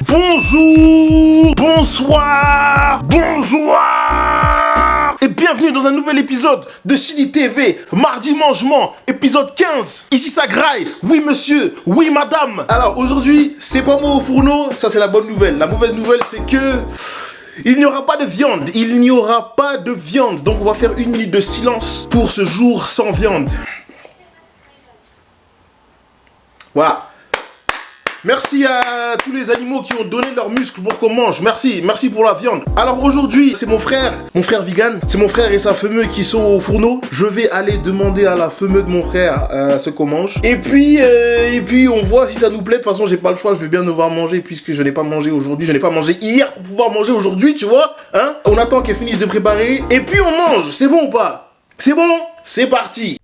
Bonjour, bonsoir, bonjour et bienvenue dans un nouvel épisode de Chili TV, Mardi Mangement, épisode 15. Ici ça graille, oui monsieur, oui madame. Alors aujourd'hui, c'est pas moi au fourneau, ça c'est la bonne nouvelle. La mauvaise nouvelle c'est que... il n'y aura pas de viande, il n'y aura pas de viande. Donc on va faire 1 minute de silence pour ce jour sans viande. Voilà. Merci à tous les animaux qui ont donné leurs muscles pour qu'on mange. Merci pour la viande. Alors aujourd'hui, c'est mon frère vegan. C'est mon frère et sa feumeuse qui sont au fourneau. Je vais aller demander à la feumeuse de mon frère ce qu'on mange. Et puis on voit si ça nous plaît. De toute façon, j'ai pas le choix. Je veux bien devoir manger puisque je n'ai pas mangé aujourd'hui. Je n'ai pas mangé hier pour pouvoir manger aujourd'hui, tu vois. Hein? On attend qu'elle finisse de préparer. Et puis on mange. C'est bon ou pas? C'est bon? C'est parti.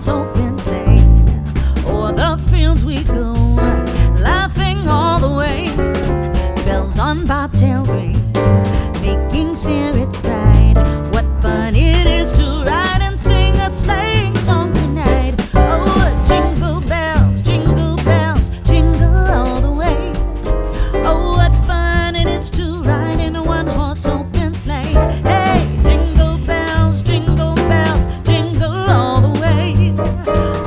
Open sleigh, o'er the fields we go, laughing all the way. Bells on bobtail ring, making spirits bright. What fun it is to ride and sing a sleighing song tonight. Oh, jingle bells, jingle all the way. Oh, what fun it is to ride in a one-horse open sleigh. Hey, jingle bells, jingle all the way.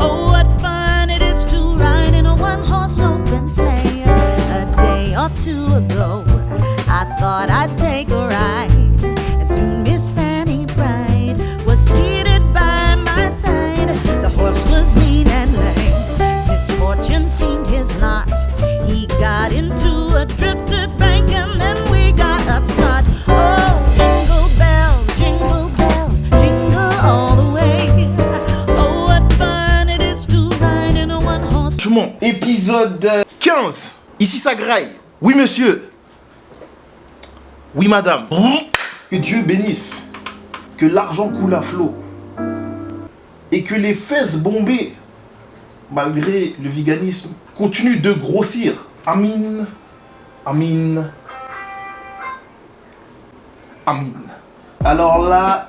Oh, what fun it is to ride in a one-horse open sleigh. A day or two ago, I thought I'd take a ride, and soon Miss Fanny Bright was seated by my side. The horse was lean and lame, misfortune seemed his lot. He got into a drifted bank and then we got upset. Oh, jingle bells, jingle all the way. Oh, what fun it is to ride in a one-horse. Épisode 15. Ici ça graille. Oui monsieur. Oui madame. Que Dieu bénisse. Que l'argent coule à flot. Et que les fesses bombées, malgré le véganisme, continuent de grossir. Amin. Amin. Amin. Alors là,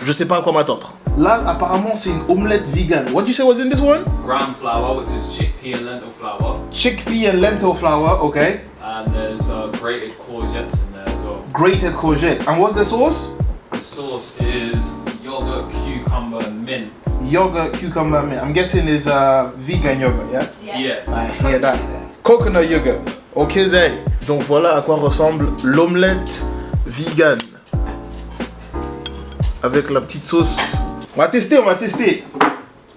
je sais pas à quoi m'attendre. Là, apparemment, c'est une omelette vegan. What do you say was in this one? Gram flour, which is chickpea and lentil flour. Chickpea and lentil flour, okay. And there's grated courgettes in there as well. Grated courgette. And what's the sauce? The sauce is yogurt, cucumber, and mint. Yogurt, cucumber, mint. I'm guessing it's vegan yogurt, yeah? Yeah. I hear that. Coconut yogurt. Ok, Zay. Donc voilà à quoi ressemble l'omelette vegan. Avec la petite sauce. On va tester.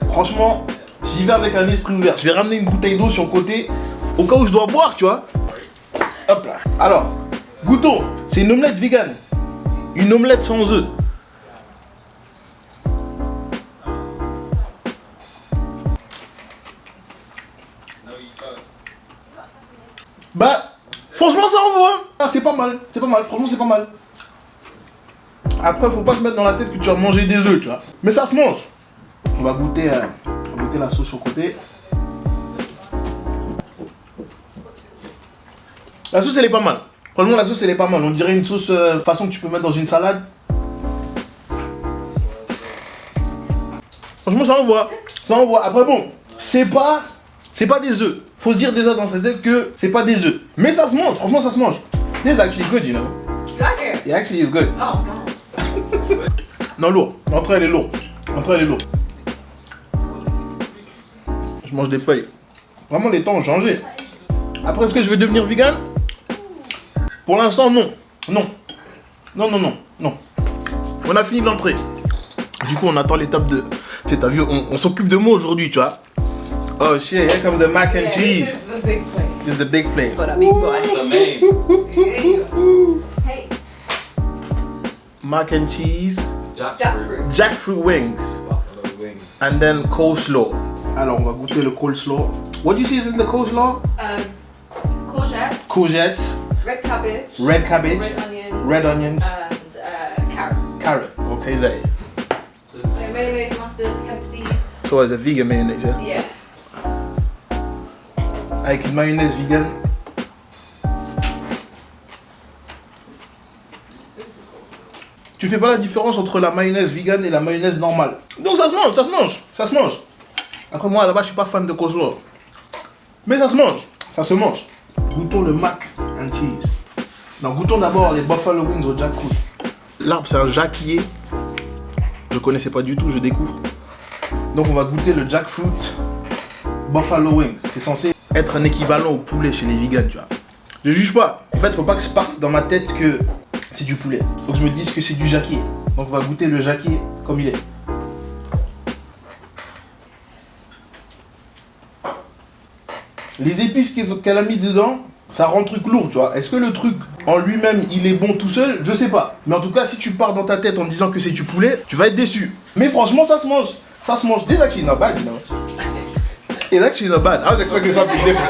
Franchement, j'y vais avec un esprit ouvert. Je vais ramener une bouteille d'eau sur le côté, au cas où je dois boire, tu vois. Hop là. Alors, goûtons. C'est une omelette vegan. Une omelette sans œufs. Bah, franchement, ça envoie. Ah, c'est pas mal. Franchement, c'est pas mal. Après, faut pas se mettre dans la tête que tu vas manger des œufs, tu vois. Mais ça se mange. On va goûter la sauce sur le côté. La sauce, elle est pas mal. Franchement, la sauce, elle est pas mal. On dirait une sauce façon que tu peux mettre dans une salade. Franchement, ça envoie. Après, bon, c'est pas des œufs. Faut se dire déjà dans sa tête que c'est pas des œufs. Mais ça se mange. Franchement, ça se mange. This is actually good, you know. You like it? It actually is good. Oh, no. Non, lourd. L'entrée, elle est lourde. Je mange des feuilles. Vraiment, les temps ont changé. Après, est-ce que je vais devenir vegan? Pour l'instant, non. Non. On a fini l'entrée. Du coup, on attend l'étape de... Tu sais, t'as vu, on s'occupe de moi aujourd'hui, tu vois. Oh shit, here comes the mac and cheese. This is the big plate. This is the big plate. For the big boy. It's the main. There you go. Hey, Mac and cheese. Jackfruit. Jackfruit wings. Buffalo wings. And then coleslaw. Alors, on va goûter le coleslaw. What do you see is in the coleslaw? Courgettes. Courgettes. Red cabbage. Red cabbage. Red onions. Red onions. And carrot. Carrot. Okay, Zay. Mayonnaise, mustard, hemp seeds. So it's a vegan mayonnaise, yeah? Yeah. Avec une mayonnaise vegan. Tu fais pas la différence entre la mayonnaise vegan et la mayonnaise normale. Donc ça se mange, ça se mange, ça se mange. Après moi là-bas je suis pas fan de coleslaw. Mais ça se mange, ça se mange. Goûtons le mac and cheese. Non, goûtons d'abord les buffalo wings au jackfruit. L'arbre c'est un jacquier. Je connaissais pas du tout, je découvre. Donc on va goûter le jackfruit buffalo wings. C'est censé être un équivalent au poulet chez les vegans, tu vois. Je juge pas. En fait, faut pas que je parte dans ma tête que c'est du poulet. Faut que je me dise que c'est du jacquier. Donc on va goûter le jacquier comme il est. Les épices qu'elle a mis dedans, ça rend le truc lourd, tu vois. Est-ce que le truc en lui-même, il est bon tout seul? Je sais pas. Mais en tout cas, si tu pars dans ta tête en disant que c'est du poulet, tu vas être déçu. Mais franchement, ça se mange. Ça se mange. This actually not bad, you know. It's actually not bad. I was expecting something different.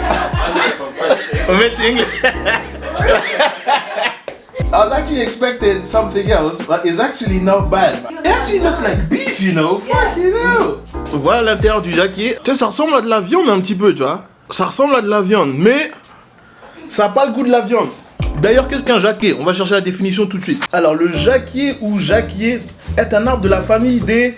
French English. I was actually expecting something else, but it's actually not bad. It actually looks like beef, you know. Fucking hell. Donc voilà l'intérieur du jacquier. Tu sais, ça ressemble à de la viande un petit peu, tu vois. Ça ressemble à de la viande, mais ça n'a pas le goût de la viande. D'ailleurs, qu'est-ce qu'un jacquier? On va chercher la définition tout de suite. Alors, le jacquier ou jacquier est un arbre de la famille des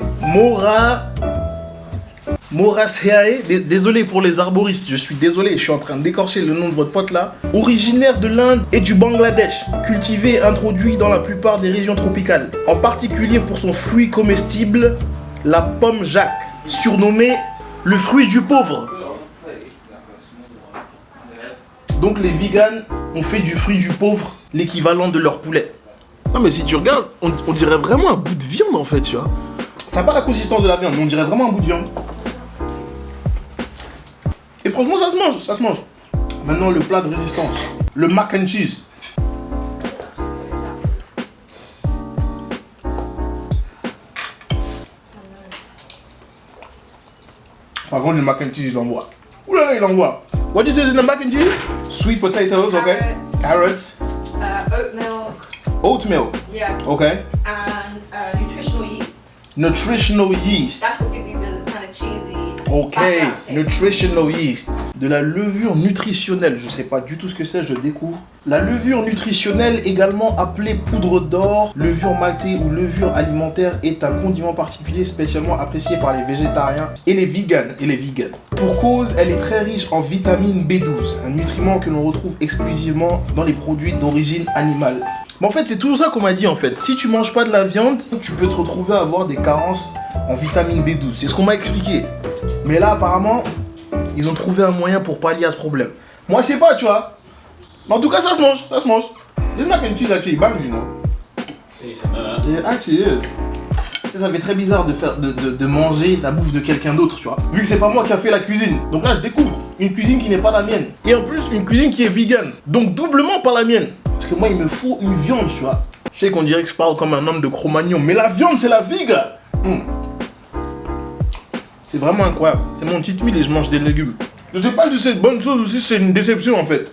Moraceae. Désolé pour les arboristes, je suis désolé, je suis en train d'écorcher le nom de votre pote là. Originaire de l'Inde et du Bangladesh, cultivé et introduit dans la plupart des régions tropicales. En particulier pour son fruit comestible, la pomme Jacques, surnommée le fruit du pauvre. Donc les vegans ont fait du fruit du pauvre l'équivalent de leur poulet. Non mais si tu regardes, on dirait vraiment un bout de viande en fait, tu vois. Ça n'a pas la consistance de la viande, mais on dirait vraiment un bout de viande. Et franchement ça se mange, ça se mange. Maintenant le plat de résistance, le mac and cheese. Par contre le mac and cheese il envoie. Oulala il envoie. What do you say is in the mac and cheese? Sweet potatoes, okay. Carrots. Oat milk. Oat milk. Yeah. Okay. And nutritional yeast. Nutritional yeast. That's what gives you the kind of cheesy. Okay. background taste. Nutritional yeast. De la levure nutritionnelle. Je sais pas du tout ce que c'est, je découvre. La levure nutritionnelle, également appelée poudre d'or, levure maltée ou levure alimentaire, est un condiment particulier spécialement apprécié par les végétariens et les vegans. Pour cause, elle est très riche en vitamine B12, un nutriment que l'on retrouve exclusivement dans les produits d'origine animale. Mais en fait, c'est toujours ça qu'on m'a dit en fait. Si tu manges pas de la viande, tu peux te retrouver à avoir des carences en vitamine B12. C'est ce qu'on m'a expliqué. Mais là, apparemment, ils ont trouvé un moyen pour pallier à ce problème. Moi, je sais pas, tu vois. Mais en tout cas, ça se mange, ça se mange. This mac and cheese actually bangs, you know. It actually is. Tu sais, ça fait très bizarre de manger la bouffe de quelqu'un d'autre, tu vois. Vu que c'est pas moi qui a fait la cuisine. Donc là, je découvre une cuisine qui n'est pas la mienne. Et en plus, une cuisine qui est vegan. Donc doublement pas la mienne. Parce que moi, il me faut une viande, tu vois. Je sais qu'on dirait que je parle comme un homme de Cro-Magnon, mais la viande, c'est la vie, gars. C'est vraiment incroyable. C'est mon cheat meal et je mange des légumes. Je sais pas si c'est une bonne chose ou si c'est une déception, en fait.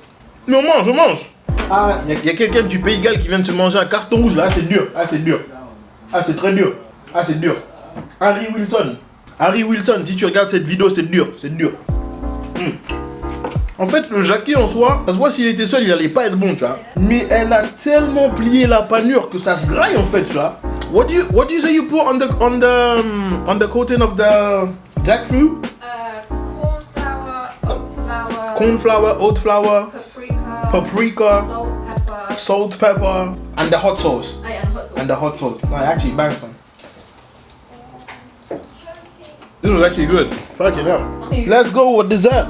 Mais on mange. Ah, il y a quelqu'un du Pays Galles qui vient de se manger un carton rouge, là. Ah, c'est dur. Ah, c'est dur. Ah, c'est très dur. Ah, c'est dur. Harry Wilson, si tu regardes cette vidéo, c'est dur. En fait, le jacquier en soi, ça se voit s'il était seul, il allait pas être bon, tu vois. Mais elle a tellement plié la panure que ça se graille, en fait, tu vois. What do you say you put on the coating of the jackfruit? Corn flour, oat flour, Paprika, salt, pepper, and the hot sauce. and hot sauce. No, it actually bangs, man. This was actually good. Fuck it up. Let's go with dessert.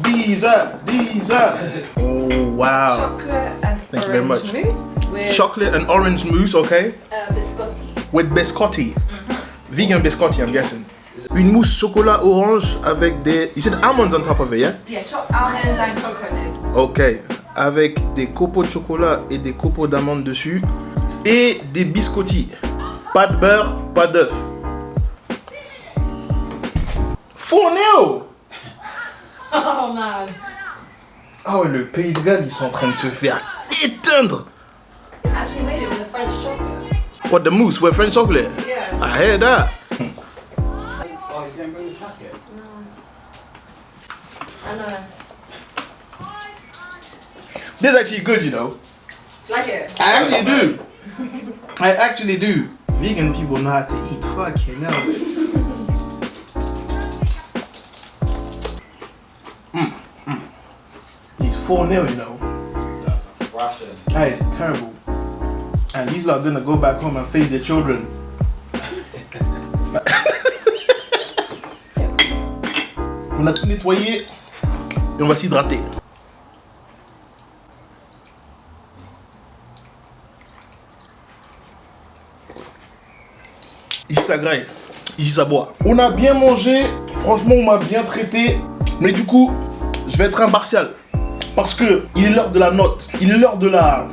Dessert. Oh, wow. Chocolate and Thank you very orange much. mousse with Chocolate and orange mousse, okay? biscotti. With biscotti. Vegan biscotti, I'm guessing. Une mousse chocolat orange avec des... You said almonds on top of it, yeah? Yeah, chopped almonds and cocoa nibs. Ok. Avec des copeaux de chocolat et des copeaux d'amandes dessus. Et des biscottis. Pas de beurre, pas d'œuf. Fournio! Oh man. Oh, le Pays de Galles, ils sont en train de se faire éteindre. Actually made it with a French chocolate. What, the mousse with French chocolate? Yeah. I heard that. bring the packet? I know. This is actually good, you know. Like it? I actually do. I actually do. Vegan people know how to eat. Fuck you know. He's 4-0, you know. That's a thrashing. That is terrible. And these lot are gonna go back home and face their children. On a tout nettoyé et on va s'hydrater. Ici ça graille, ici ça boit. On a bien mangé, franchement on m'a bien traité, mais du coup je vais être impartial parce que il est l'heure de la note, il est l'heure de la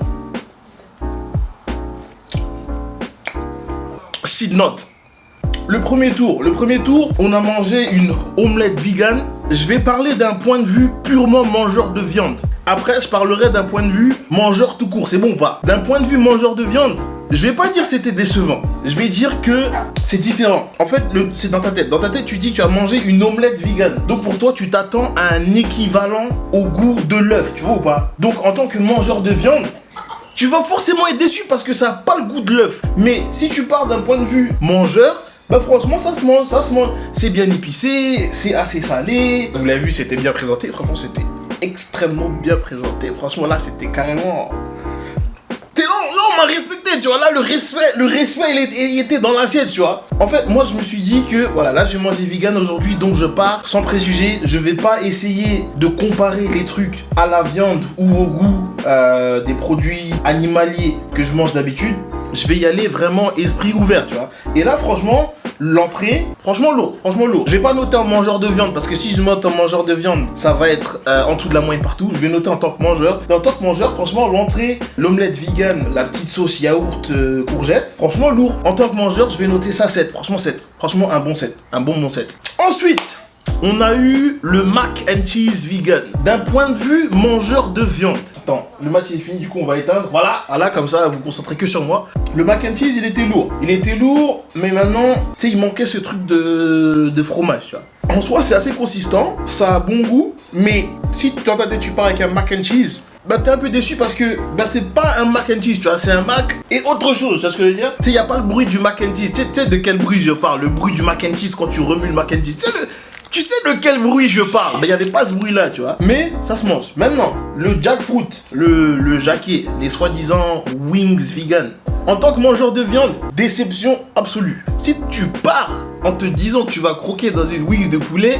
seed note. Le premier tour, on a mangé une omelette vegan. Je vais parler d'un point de vue purement mangeur de viande. Après, je parlerai d'un point de vue mangeur tout court, c'est bon ou pas? D'un point de vue mangeur de viande, je vais pas dire c'était décevant. Je vais dire que c'est différent. En fait, c'est dans ta tête. Dans ta tête, tu dis que tu as mangé une omelette vegan. Donc pour toi, tu t'attends à un équivalent au goût de l'œuf, tu vois ou pas? Donc en tant que mangeur de viande, tu vas forcément être déçu parce que ça n'a pas le goût de l'œuf. Mais si tu pars d'un point de vue mangeur, bah franchement ça se mange, c'est bien épicé, c'est assez salé. Vous l'avez vu, c'était bien présenté, franchement c'était extrêmement bien présenté. Franchement là c'était carrément... Là on m'a respecté, tu vois, là le respect il était dans l'assiette, tu vois. En fait moi je me suis dit que voilà, là j'ai mangé vegan aujourd'hui, donc je pars sans préjugés. Je vais pas essayer de comparer les trucs à la viande ou au goût des produits animaliers que je mange d'habitude. Je vais y aller vraiment esprit ouvert, tu vois. Et là franchement, l'entrée, franchement lourd. Je vais pas noter en mangeur de viande parce que si je note en mangeur de viande, ça va être en dessous de la moyenne partout. Je vais noter en tant que mangeur. Et en tant que mangeur, franchement, l'entrée, l'omelette vegan, la petite sauce yaourt courgette, franchement lourd. En tant que mangeur, je vais noter ça 7. Franchement 7. Franchement un bon 7. Un bon 7. Ensuite, on a eu le mac and cheese vegan. D'un point de vue mangeur de viande. Attends, le match est fini, du coup on va éteindre. Voilà, comme ça, vous vous concentrez que sur moi. Le mac and cheese, il était lourd, mais maintenant, tu sais, il manquait ce truc de fromage, tu vois. En soi, c'est assez consistant, ça a bon goût, mais si dans ta tête tu pars avec un mac and cheese, bah t'es un peu déçu parce que bah c'est pas un mac and cheese, tu vois, c'est un mac et autre chose, tu vois ce que je veux dire? Tu sais, y a pas le bruit du mac and cheese, tu sais de quel bruit je parle, le bruit du mac and cheese quand tu remues le mac and cheese, tu sais de quel bruit je parle? Ben, il n'y avait pas ce bruit-là, tu vois. Mais ça se mange. Maintenant, le jackfruit, le jacquier, les soi-disant wings vegan. En tant que mangeur de viande, déception absolue. Si tu pars en te disant que tu vas croquer dans une wings de poulet,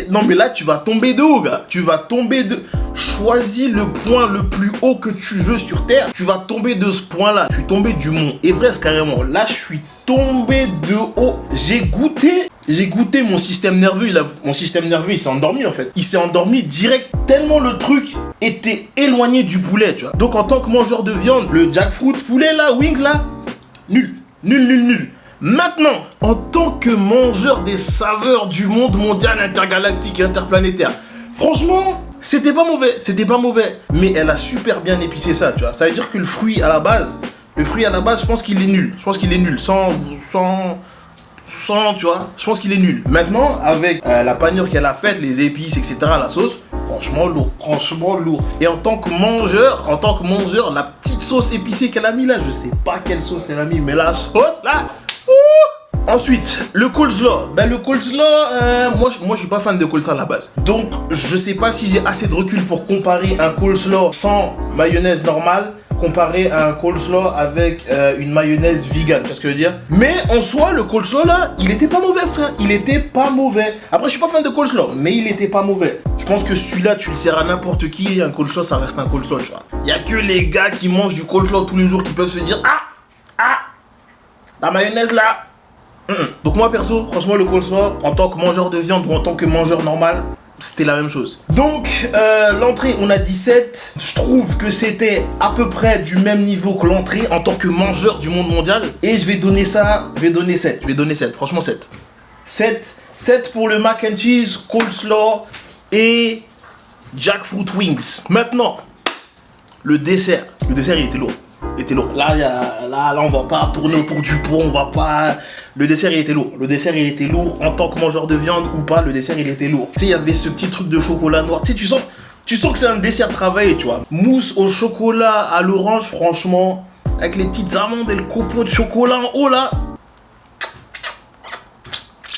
non mais là, tu vas tomber de haut, gars. Tu vas tomber de... Choisis le point le plus haut que tu veux sur Terre. Tu vas tomber de ce point-là. Je suis tombé du mont Everest carrément. Là, je suis tombé de haut. J'ai goûté mon système nerveux. Mon système nerveux, il s'est endormi en fait. Il s'est endormi direct. Tellement le truc était éloigné du poulet, tu vois. Donc en tant que mangeur de viande, le jackfruit poulet là, wings là, nul. Maintenant, en tant que mangeur des saveurs du monde mondial, intergalactique et interplanétaire, franchement, c'était pas mauvais. Mais elle a super bien épicé ça, tu vois. Ça veut dire que le fruit à la base, je pense qu'il est nul. Sans, tu vois, je pense qu'il est nul. Maintenant, avec la panure qu'elle a faite, les épices, etc., la sauce, franchement lourd. Et en tant que mangeur, la petite sauce épicée qu'elle a mis là, je sais pas quelle sauce elle a mis, mais la sauce là, Ensuite, le coleslaw. Ben, le coleslaw, moi je suis pas fan de coleslaw à la base. Donc, je sais pas si j'ai assez de recul pour comparer un coleslaw sans mayonnaise normale comparé à un coleslaw avec une mayonnaise vegan, tu vois ce que je veux dire? Mais en soi, le coleslaw là, il était pas mauvais, frère. Il était pas mauvais. Après, je suis pas fan de coleslaw, mais il était pas mauvais. Je pense que celui-là, tu le sers à n'importe qui. Un coleslaw, ça reste un coleslaw, tu vois. Il y a que les gars qui mangent du coleslaw tous les jours qui peuvent se dire la mayonnaise là. Donc moi perso, franchement le coleslaw, en tant que mangeur de viande ou en tant que mangeur normal, c'était la même chose. Donc l'entrée, on a dit 7. Je trouve que c'était à peu près du même niveau que l'entrée en tant que mangeur du monde mondial. Et je vais donner 7. Franchement 7. 7 pour le mac and cheese, coleslaw et jackfruit wings. Maintenant, le dessert. Le dessert, il était lourd. était lourd. Là, on va pas tourner autour du pot, on va pas... Le dessert, il était lourd. Le dessert, il était lourd. En tant que mangeur de viande ou pas, le dessert, il était lourd. Tu sais, il y avait ce petit truc de chocolat noir. Tu sais, tu sens que c'est un dessert travaillé, tu vois. Mousse au chocolat à l'orange, franchement, avec les petites amandes et le copeau de chocolat en haut, là.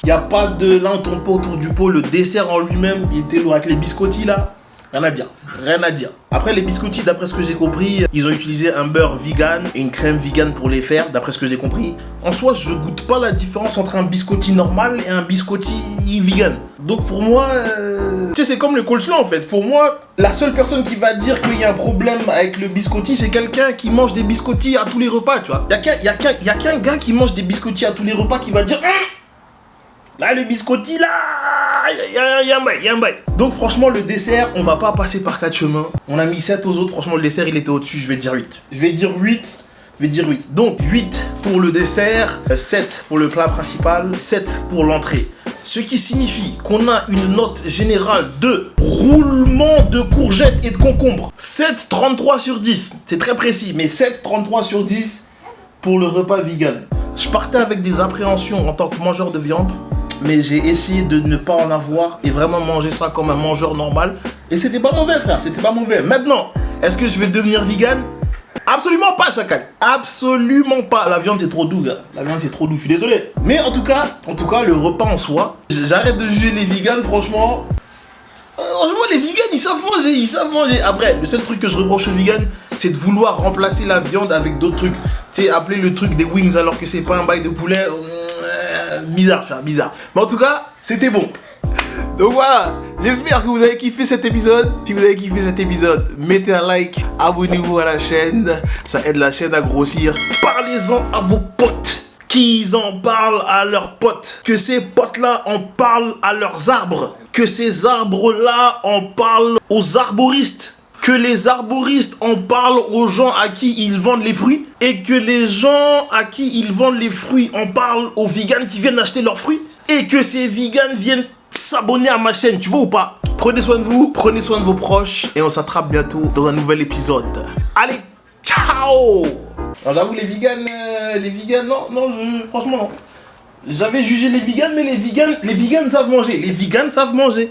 Il n'y a pas de... Là, on tourne pas autour du pot. Le dessert en lui-même, il était lourd. Avec les biscottis, là, rien à dire. Rien à dire. Après, les biscottis, d'après ce que j'ai compris, ils ont utilisé un beurre vegan et une crème vegan pour les faire, d'après ce que j'ai compris. En soi, je goûte pas la différence entre un biscotti normal et un biscotti vegan. Donc pour moi, tu sais, c'est comme le coleslaw en fait. Pour moi, la seule personne qui va dire qu'il y a un problème avec le biscotti, c'est quelqu'un qui mange des biscottis à tous les repas, tu vois. Il y a qu'un gars qui mange des biscottis à tous les repas qui va dire là, le biscotti, là, il y a un bail. Donc, franchement, le dessert, on va pas passer par 4 chemins. On a mis 7 aux autres. Franchement, le dessert, il était au-dessus. Je vais dire 8. Je vais dire 8. Donc, 8 pour le dessert, 7 pour le plat principal, 7 pour l'entrée. Ce qui signifie qu'on a une note générale de roulement de courgettes et de concombres. 7,33 sur 10. C'est très précis, mais 7,33 sur 10 pour le repas vegan. Je partais avec des appréhensions en tant que mangeur de viande, mais j'ai essayé de ne pas en avoir et vraiment manger ça comme un mangeur normal. Et c'était pas mauvais, frère, c'était pas mauvais. Maintenant, est-ce que je vais devenir vegan? Absolument pas, Chacal. Absolument pas. La viande, c'est trop doux, gars. La viande, c'est trop doux, je suis désolé. Mais en tout cas, le repas en soi, j'arrête de juger les vegans, franchement. Franchement, les vegans, ils savent manger. Après, le seul truc que je reproche aux vegans, c'est de vouloir remplacer la viande avec d'autres trucs. Tu sais, appeler le truc des wings alors que c'est pas un bail de poulet. Bizarre, frère, bizarre. Mais en tout cas, c'était bon. Donc voilà, j'espère que vous avez kiffé cet épisode. Si vous avez kiffé cet épisode, mettez un like, abonnez-vous à la chaîne. Ça aide la chaîne à grossir. Parlez-en à vos potes. Qu'ils en parlent à leurs potes. Que ces potes-là en parlent à leurs arbres. Que ces arbres-là en parlent aux arboristes. Que les arboristes en parlent aux gens à qui ils vendent les fruits. Et que les gens à qui ils vendent les fruits en parlent aux vegans qui viennent acheter leurs fruits. Et que ces vegans viennent s'abonner à ma chaîne, tu vois ou pas? Prenez soin de vous, prenez soin de vos proches. Et on s'attrape bientôt dans un nouvel épisode. Allez, ciao! Alors j'avoue, les vegans, franchement non. J'avais jugé les vegans, mais les vegans savent manger. Les vegans savent manger.